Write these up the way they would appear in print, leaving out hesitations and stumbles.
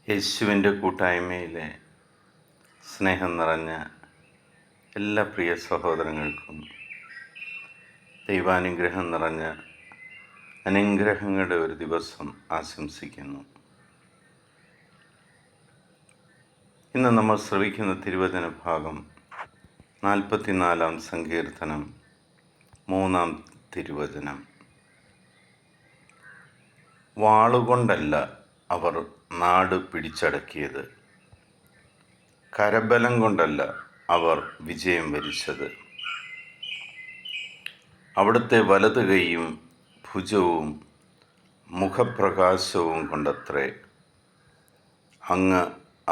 യേശുവിൻ്റെ കൂട്ടായ്മയിലെ സ്നേഹം നിറഞ്ഞ എല്ലാ പ്രിയ സഹോദരങ്ങൾക്കും ദൈവാനുഗ്രഹം നിറഞ്ഞ അനുഗ്രഹങ്ങളുടെ ഒരു ദിവസം ആശംസിക്കുന്നു. ഇന്ന് നമ്മൾ ശ്രവിക്കുന്ന തിരുവചന ഭാഗം 44-ാം സങ്കീർത്തനം 3-ാം തിരുവചനം. വാളുകൊണ്ടല്ല അവർ നാട് പിടിച്ചടക്കിയത്, കരബലം കൊണ്ടല്ല അവർ വിജയം വരിച്ചത്. അവിടുത്തെ വലതു കൈയും ഭുജവും മുഖപ്രകാശവും കൊണ്ടത്രേ അങ്ങ്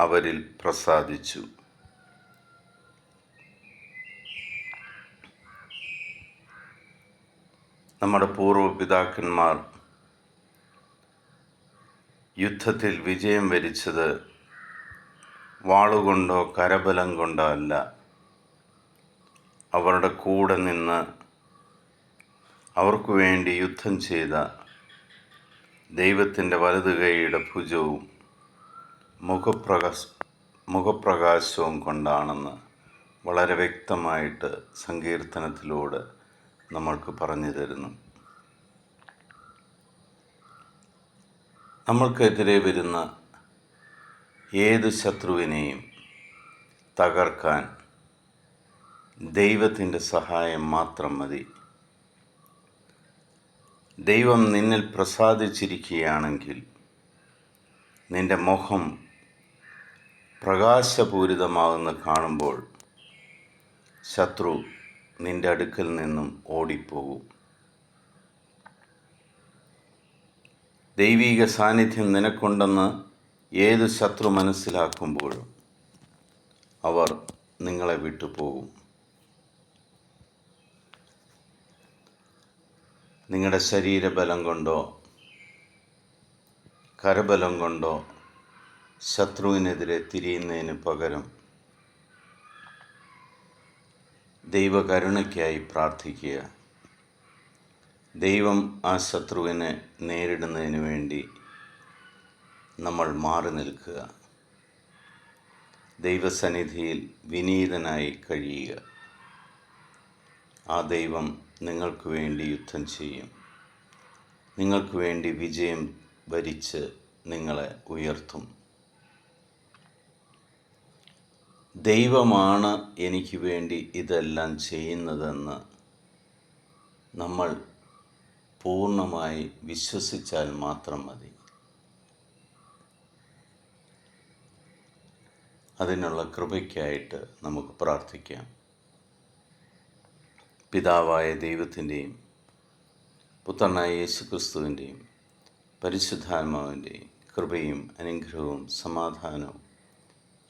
അവരിൽ പ്രസാദിച്ചു. നമ്മുടെ പൂർവ്വപിതാക്കന്മാർ യുദ്ധത്തിൽ വിജയം വരിച്ചത് വാളുകൊണ്ടോ കരബലം കൊണ്ടോ അല്ല, അവരുടെ കൂടെ നിന്ന് അവർക്ക് വേണ്ടി യുദ്ധം ചെയ്ത ദൈവത്തിൻ്റെ വലതു കൈയുടെ ഭുജവും മുഖപ്രകാശവും കൊണ്ടാണെന്ന് വളരെ വ്യക്തമായിട്ട് സങ്കീർത്തനത്തിലൂടെ നമ്മൾക്ക് പറഞ്ഞു തരുന്നു. നമ്മൾക്കെതിരെ വരുന്ന ഏത് ശത്രുവിനെയും തകർക്കാൻ ദൈവത്തിൻ്റെ സഹായം മാത്രം മതി. ദൈവം നിന്നിൽ പ്രസാദിച്ചിരിക്കുകയാണെങ്കിൽ നിൻ്റെ മുഖം പ്രകാശപൂരിതമാകുന്ന കാണുമ്പോൾ ശത്രു നിൻ്റെ അടുക്കൽ നിന്നും ഓടിപ്പോകും. ദൈവീക സാന്നിധ്യം നിനക്കുണ്ടെന്ന് ഏത് ശത്രു മനസ്സിലാക്കുമ്പോഴും അവർ നിങ്ങളെ വിട്ടുപോകും. നിങ്ങളുടെ ശരീരബലം കൊണ്ടോ കരബലം കൊണ്ടോ ശത്രുവിനെതിരെ തിരിയുന്നതിന് പകരം ദൈവകരുണയ്ക്കായി പ്രാർത്ഥിക്കുക. ദൈവം ആ ശത്രുവിനെ നേരിടുന്നതിന് വേണ്ടി നമ്മൾ മാറി നിൽക്കുക. ദൈവസന്നിധിയിൽ വിനീതനായി കഴിയുക. ആ ദൈവം നിങ്ങൾക്ക് വേണ്ടി യുദ്ധം ചെയ്യും. നിങ്ങൾക്ക് വേണ്ടി വിജയം വരിച്ച് നിങ്ങളെ ഉയർത്തും. ദൈവമാണ് എനിക്ക് വേണ്ടി ഇതെല്ലാം ചെയ്യുന്നതെന്ന് നമ്മൾ പൂർണ്ണമായി വിശ്വസിച്ചാൽ മാത്രം മതി. അതിനുള്ള കൃപയ്ക്കായിട്ട് നമുക്ക് പ്രാർത്ഥിക്കാം. പിതാവായ ദൈവത്തിൻ്റെയും പുത്രനായ യേശുക്രിസ്തുവിൻ്റെയും പരിശുദ്ധാത്മാവിൻ്റെയും കൃപയും അനുഗ്രഹവും സമാധാനവും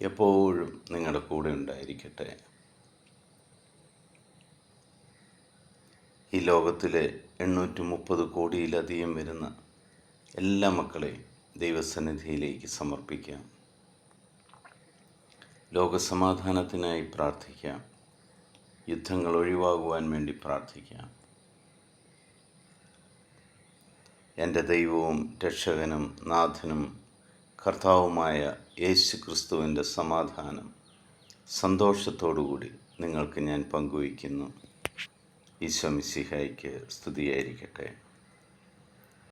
എപ്പോഴും നിങ്ങളുടെ കൂടെ ഉണ്ടായിരിക്കട്ടെ. ഈ ലോകത്തിലെ 830 കോടിയിലധികം വരുന്ന എല്ലാ മക്കളെയും ദൈവസന്നിധിയിലേക്ക് സമർപ്പിക്കാം. ലോകസമാധാനത്തിനായി പ്രാർത്ഥിക്കാം. യുദ്ധങ്ങൾ ഒഴിവാകുവാൻ വേണ്ടി പ്രാർത്ഥിക്കാം. എൻ്റെ ദൈവവും രക്ഷകനും നാഥനും കർത്താവുമായ യേശു ക്രിസ്തുവിൻ്റെ സമാധാനം സന്തോഷത്തോടുകൂടി നിങ്ങൾക്ക് ഞാൻ പങ്കുവയ്ക്കുന്നു. ഈശോ മിശിഹായ്ക്ക് സ്തുതിയായിരിക്കട്ടെ.